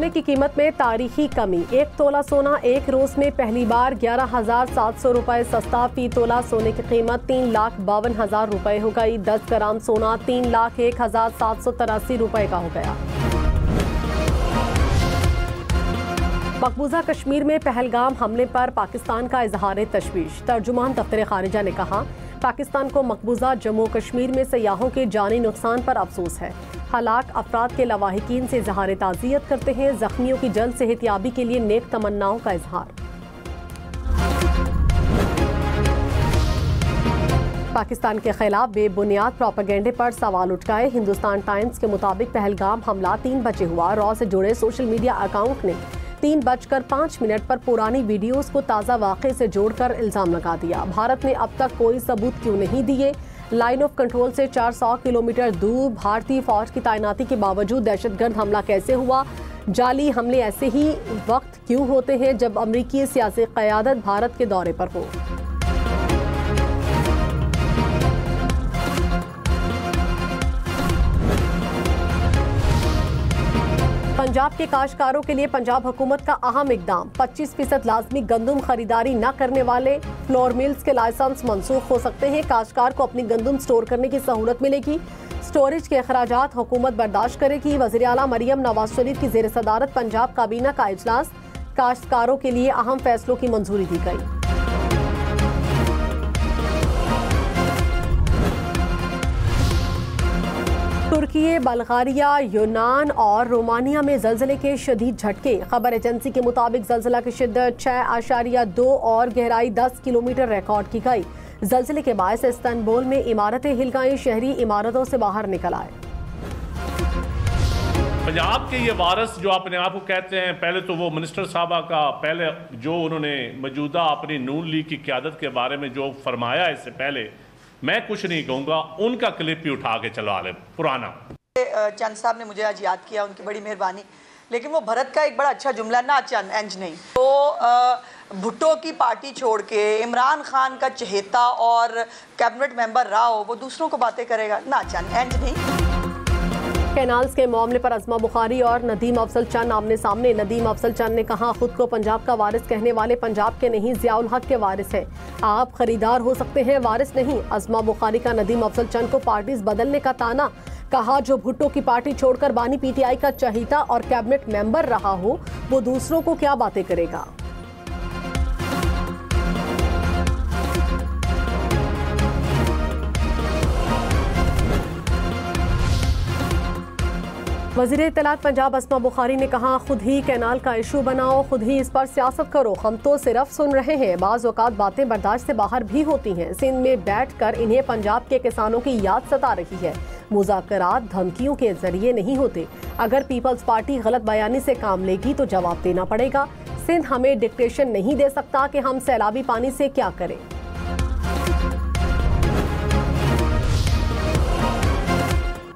सोने की कीमत में तारीखी कमी। 1 तोला सोना एक रोज में पहली बार 11,700 रुपए सस्ता। फी तोला सोने की कीमत 3,52,000 रुपए हो गई। 10 ग्राम सोना 3,01,783 रुपए का हो गया। मकबूजा कश्मीर में पहलगाम हमले पर पाकिस्तान का इजहार तशवीश। तर्जुमान दफ्तर खारिजा ने कहा, पाकिस्तान को मकबूजा जम्मू कश्मीर में सयाहों के जानी नुकसान पर अफसोस है। हलाक अफराद के लवाहिकीन से इजहार ताज़ियत करते हैं। जख्मियों की जल्द सेहतियाबी के लिए नेक तमन्नाओं का इजहार। पाकिस्तान के खिलाफ बेबुनियाद प्रोपेगेंडे पर सवाल उठाए। हिंदुस्तान टाइम्स के मुताबिक पहलगाम हमला 3 बजे हुआ। रॉ से जुड़े सोशल मीडिया अकाउंट ने 3:05 पर पुरानी वीडियोस को ताज़ा वाक़े से जोड़कर इल्ज़ाम लगा दिया। भारत ने अब तक कोई सबूत क्यों नहीं दिए? लाइन ऑफ कंट्रोल से 400 किलोमीटर दूर भारतीय फौज की तैनाती के बावजूद दहशतगर्द हमला कैसे हुआ? जाली हमले ऐसे ही वक्त क्यों होते हैं जब अमरीकी सियासी क़यादत भारत के दौरे पर हो? पंजाब के काश्तकारों के लिए पंजाब हुकूमत का अहम इकदाम। 25% लाजमी गंदुम खरीदारी न करने वाले फ्लोर मिल्स के लाइसेंस मनसूख हो सकते हैं। काश्तकार को अपनी गंदुम स्टोर करने की सहूलत मिलेगी। स्टोरेज के अखराजात हुकूमत बर्दाश्त करेगी। वज़ीर आला मरियम नवाज शरीफ की ज़ेर सदारत पंजाब काबीना का इजलास। काश्तकारों के लिए अहम फैसलों की मंजूरी दी गई। तुर्की, बल्गारिया, यूनान और रोमानिया में ज़लज़ले के शदीद झटके। खबर एजेंसी के मुताबिक ज़लज़ला की शिद्दत 6.2 और गहराई 10 किलोमीटर रिकॉर्ड की गई। ज़लज़ले के बायस इस्तांबुल में इमारतें हिल गईं। शहरी इमारतों से बाहर निकल आए। पंजाब के ये वारिस जो अपने आप को कहते हैं, पहले तो वो मिनिस्टर साहबा का पहले जो उन्होंने मौजूदा अपनी नून लीग की क़यादत के बारे में जो फरमाया, इससे पहले मैं कुछ नहीं कहूँगा, उनका क्लिप ही उठा के चलवा लें पुराना। चंद साहब ने मुझे आज याद किया, उनकी बड़ी मेहरबानी। लेकिन वो भरत का एक बड़ा अच्छा जुमला, ना चंद इंज नहीं, तो भुट्टो की पार्टी छोड़ के इमरान खान का चहेता और कैबिनेट मेंबर रहा हो, वो दूसरों को बातें करेगा, ना चंद इंज नहीं। कैनाल्स के मामले पर अज़मा बुखारी और नदीम अफजल चंद आमने सामने। नदीम अफजल चंद ने कहा, खुद को पंजाब का वारिस कहने वाले पंजाब के नहीं, ज़ियाउल हक के वारिस हैं। आप खरीदार हो सकते हैं, वारिस नहीं। अज़मा बुखारी का नदीम अफजल चंद को पार्टीज बदलने का ताना। कहा, जो भुट्टो की पार्टी छोड़कर बानी PTI का चहीता और कैबिनेट मेंबर रहा हो, वो दूसरों को क्या बातें करेगा। वज़ीर इत्तलात पंजाब अज़मा बुखारी ने कहा, खुद ही कैनाल का इशू बनाओ, खुद ही इस पर सियासत करो। हम तो सिर्फ सुन रहे हैं। बाज़ औक़ात बातें बर्दाश्त से बाहर भी होती हैं। सिंध में बैठकर इन्हें पंजाब के किसानों की याद सता रही है। मुज़ाकरात धमकियों के जरिए नहीं होते। अगर पीपल्स पार्टी गलत बयानी से काम लेगी तो जवाब देना पड़ेगा। सिंध हमें डिक्टेशन नहीं दे सकता कि हम सैलाबी पानी से क्या करें।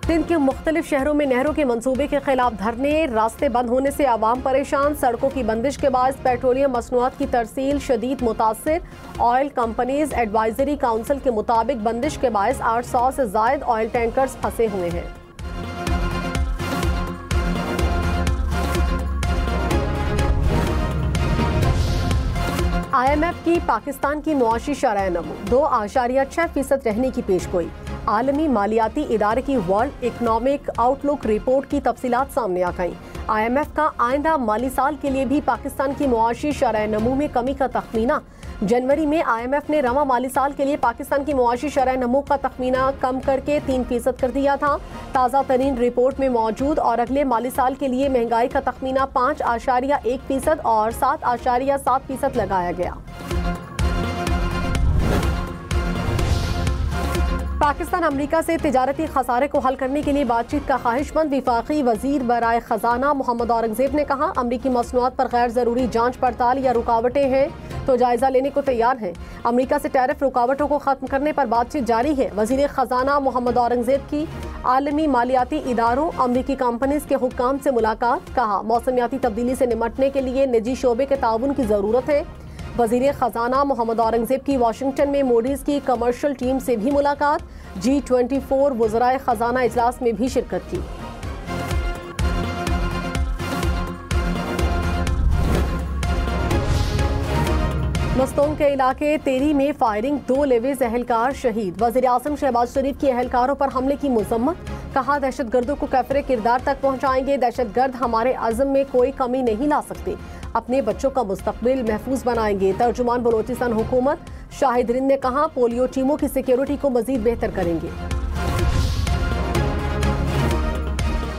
सिंध के मुख्तलिफ शहरों में नहरों के मंसूबे के खिलाफ धरने। रास्ते बंद होने से आवाम परेशान। सड़कों की बंदिश के बाद पेट्रोलियम मसनूआत की तरसील शदीद मुतासिर। ऑयल कंपनीज एडवाइजरी काउंसिल के मुताबिक बंदिश के बायस 800 से जायद ऑयल टैंकर्स फंसे हुए हैं। IMF की पाकिस्तान की मुआशी शरह नमू 2.6% रहने की पेशगोई। आलमी मालियाती इदारे की वर्ल्ड इकनॉमिक आउटलुक रिपोर्ट की तफसीलात सामने आ गईं। IMF का आइंदा माली साल के लिए भी पाकिस्तान की मुआशी शरह नमू में कमी का तखमीना। जनवरी में IMF ने रवा माली साल के लिए पाकिस्तान की मुआशी शरह नमू का तखमीना कम करके 3% कर दिया था। ताज़ा तरीन रिपोर्ट में मौजूद और अगले माली साल के लिए महंगाई का तखमीना 5.1% और 7.7% लगाया गया। पाकिस्तान अमेरिका से तिजारती खसारे को हल करने के लिए बातचीत का ख्वाहिशमंद। वफाकी वजीर बराए खजाना मोहम्मद औरंगजेब ने कहा, अमरीकी मसनूआत पर गैर जरूरी जांच पड़ताल या रुकावटें हैं तो जायजा लेने को तैयार हैं। अमेरिका से टैरिफ रुकावटों को खत्म करने पर बातचीत जारी है। वजीर खजाना मोहम्मद औरंगजेब की आलमी मालियाती इदारों अमरीकी कंपनीज के हुक्काम से मुलाकात। कहा, मौसमियाती तब्दीली से निमटने के लिए निजी शोबे के ताउन की जरूरत है। वजीर खजाना मोहम्मद औरंगजेब की वाशिंगटन में मोडीज की कमर्शियल टीम से भी मुलाकात। G24 वज़राए खजाना इजलास में भी शिरकत की। मस्तोंग के इलाके तेरी में फायरिंग, 2 लेवीज एहलकार शहीद। वज़ीर आज़म शहबाज शरीफ की एहलकारों पर हमले की मजम्मत, कहा दहशतगर्दों को कैफरे किरदार तक पहुंचाएंगे। दहशतगर्द हमारे अज़म में कोई कमी नहीं ला सकते, अपने बच्चों का मुस्तकबिल महफूज बनाएंगे। तर्जुमान बलोचिस्तान हुकूमत शाहिद रिंद ने कहा पोलियो टीमों की सिक्योरिटी को मजीद बेहतर करेंगे।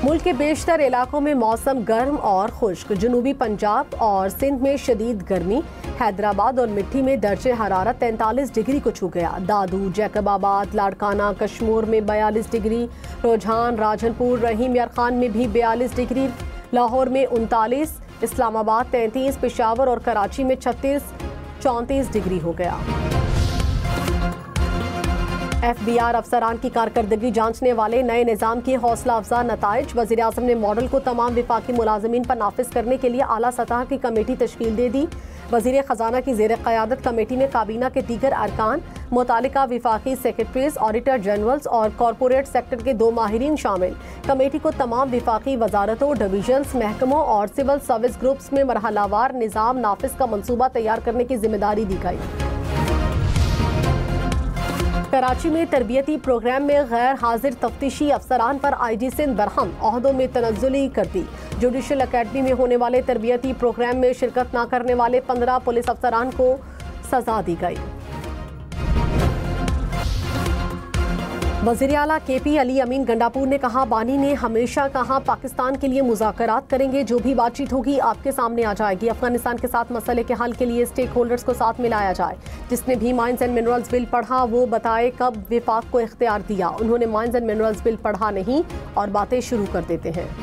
मुल्क के बेशतर इलाकों में मौसम गर्म और खुश्क। जनूबी पंजाब और सिंध में शदीद गर्मी। हैदराबाद और मिट्टी में दर्जे हरारत 43 डिग्री को छू गया। दादू, जैकबाबाद, लाड़काना, कश्मीर में 42 डिग्री। रुझान, राजनपुर, रहीम यार खान में भी 42 डिग्री। लाहौर में 39, इस्लामाबाद 33, पेशावर और कराची में 36, 34 डिग्री हो गया। FBI अफसरान की कारकर्दगी जांचने वाले नए निज़ाम की हौसला अफजा नताइज। वज़ीर आज़म ने मॉडल को तमाम विफाकी मुलाजमीन पर नाफिज करने के लिए आला सतह की कमेटी तश्कील दे दी। वज़ीर ख़जाना की ज़ेर क़यादत कमेटी में काबीना के दीगर अरकान, मुतालिका विफाकी सेक्रेटरीज, ऑडिटर जनरल्स और कॉरपोरेट सेक्टर के 2 माहिरीन शामिल। कमेटी को तमाम विफाकी वजारतों, डिवीजन्स, महकमों और सिविल सर्विस ग्रुप्स में मरहलावार निज़ाम नाफिज का मनसूबा तैयार करने की जिम्मेदारी दी गई। कराची में तरबियती प्रोग्राम में गैर हाजिर तफ्तीशी अफसरान पर IG सिंध बरहम, ओहदों में तनज़्ज़ुली कर दी। जुडिशल अकेडमी में होने वाले तरबियती प्रोग्राम में शिरकत न करने वाले 15 पुलिस अफसरान को सजा दी गई। वज़ीर आला KP अली अमीन गंडापुर ने कहा बानी ने हमेशा कहा पाकिस्तान के लिए मुज़ाकरात करेंगे, जो भी बातचीत होगी आपके सामने आ जाएगी। अफगानिस्तान के साथ मसले के हल के लिए स्टेक होल्डर्स को साथ मिलाया जाए। जिसने भी माइंस एंड मिनरल्स बिल पढ़ा वो बताए कब विफाक को इख्तियार दिया। उन्होंने माइंस एंड मिनरल्स बिल पढ़ा नहीं और बातें शुरू कर देते हैं।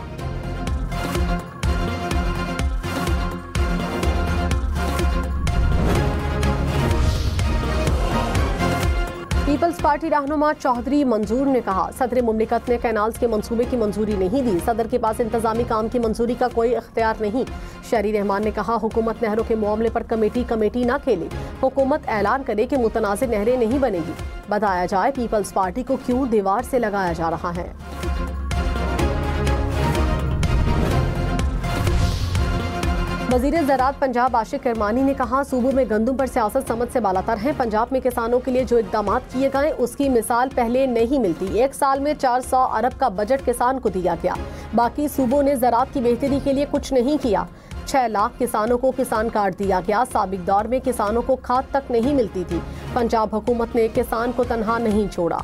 पीपल्स पार्टी रहनुमा चौधरी मंजूर ने कहा सदर मुमलिकत ने कैनाल्स के मंसूबे की मंजूरी नहीं दी। सदर के पास इंतजामी काम की मंजूरी का कोई इख्तियार नहीं। शहरी रहमान ने कहा हुकूमत नहरों के मामले पर कमेटी ना खेले। हुकूमत ऐलान करे कि मुतनाज़िर नहरें नहीं बनेगी। बताया जाए पीपल्स पार्टी को क्यों दीवार से लगाया जा रहा है। वज़ीर ज़राअत पंजाब आशिक करमानी ने कहा सूबों में गंदम पर सियासत समझ से बालातर है। पंजाब में किसानों के लिए जो इक़दाम किए गए उसकी मिसाल पहले नहीं मिलती। 1 साल में 400 अरब का बजट किसान को दिया गया, बाकी सूबों ने ज़राअत की बेहतरी के लिए कुछ नहीं किया। 6 लाख किसानों को किसान कार्ड दिया गया। साबिक दौर में किसानों को खाद तक नहीं मिलती थी। पंजाब हुकूमत ने किसान को तनहा नहीं छोड़ा।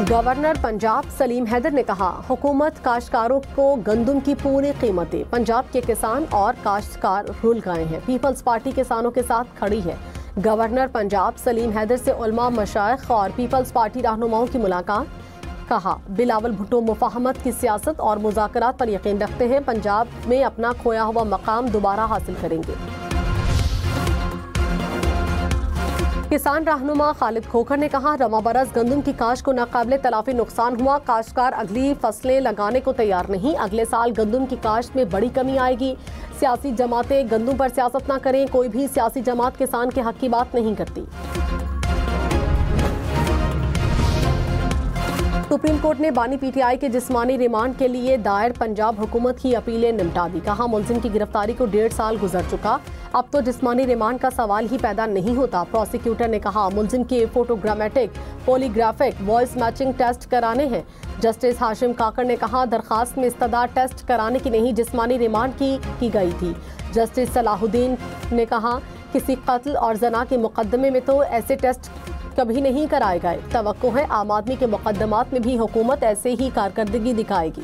गवर्नर पंजाब सलीम हैदर ने कहा हुकूमत काश्तकारों को गंदम की पूरी कीमत दे। पंजाब के किसान और काश्तकार रुल गए हैं। पीपल्स पार्टी किसानों के साथ खड़ी है। गवर्नर पंजाब सलीम हैदर से उलमा, मशाइख और पीपल्स पार्टी रहनुमाओं की मुलाकात। कहा बिलावल भुट्टो मुफाहमत की सियासत और मुज़ाकरात पर यकीन रखते हैं। पंजाब में अपना खोया हुआ मकाम दोबारा हासिल करेंगे। किसान रहनुमा खालिद खोखर ने कहा रवा बरस गंदम की काश को नाकाबिले तलाफी नुकसान हुआ। काश्तकार अगली फसलें लगाने को तैयार नहीं। अगले साल गंदम की काश्त में बड़ी कमी आएगी। सियासी जमातें गंदम पर सियासत न करें। कोई भी सियासी जमात किसान के हक की बात नहीं करती। सुप्रीम कोर्ट ने बानी PTI के जिस्मानी रिमांड के लिए दायर पंजाब हुकूमत की अपीलें निपटा दी। कहा मुलजिम की गिरफ्तारी को 1.5 साल गुजर चुका, अब तो जिस्मानी रिमांड का सवाल ही पैदा नहीं होता। प्रोसिक्यूटर ने कहा मुलजिम के photogrammetric, polygraphic, voice matching test कराने हैं। जस्टिस हाशिम काकर ने कहा दरखास्त में इस्तदा टेस्ट कराने की नहीं, जिस्मानी रिमांड की गई थी। जस्टिस सलाहुद्दीन ने कहा किसी कत्ल और जना के मुकदमे में तो ऐसे टेस्ट कभी नहीं कराए गए। तवक्को है आम आदमी के मुकदमात में भी हुकूमत ऐसे ही कारकर्दगी दिखाएगी।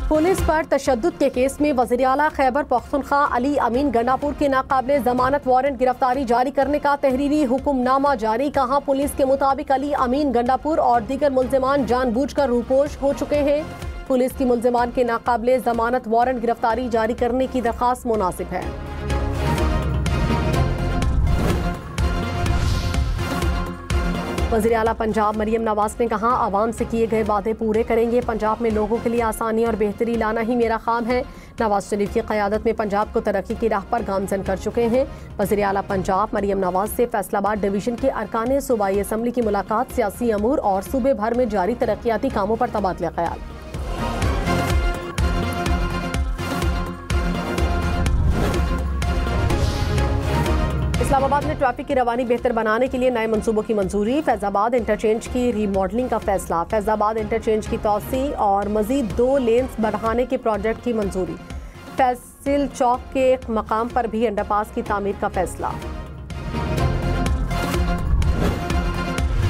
पुलिस पर तशद्दुद के केस में वज़ीर आला खैबर पख्तूनख्वा अली अमीन गंडापुर के नाकाबिले जमानत वारंट गिरफ्तारी जारी करने का तहरीरी हुक्मनामा जारी। कहा पुलिस के मुताबिक अली अमीन गंडापुर और दीगर मुल्जिमान जानबूझकर रूपोश हो चुके हैं। पुलिस की मुल्जिमान के नाकाबिले जमानत वारंट गिरफ्तारी जारी करने की दरख्वास्त मुनासिब है। वज़ीर आला पंजाब मरियम नवाज ने कहा, आवाम से किए गए वादे पूरे करेंगे। पंजाब में लोगों के लिए आसानी और बेहतरी लाना ही मेरा काम है। नवाज शरीफ की क़यादत में पंजाब को तरक्की की राह पर गामजन कर चुके हैं। वज़ीर आला पंजाब मरियम नवाज से फैसलाबाद डिवीज़न के अरकान सूबाई असम्बली की मुलाकात, सियासी अमूर और सूबे भर में जारी तरक्याती कामों पर तबादला ख्याल। इस्लामाबाद में ट्रैफिक की रवानी बेहतर बनाने के लिए नए मंसूबों की मंजूरी। फैजाबाद इंटरचेंज की रीमॉडलिंग का फैसला। फैजाबाद इंटरचेंज की तोसी और मजीद 2 लेन्स बढ़ाने के प्रोजेक्ट की मंजूरी। फैसिल चौक के एक मकाम पर भी अंडरपास की तामीर का फैसला।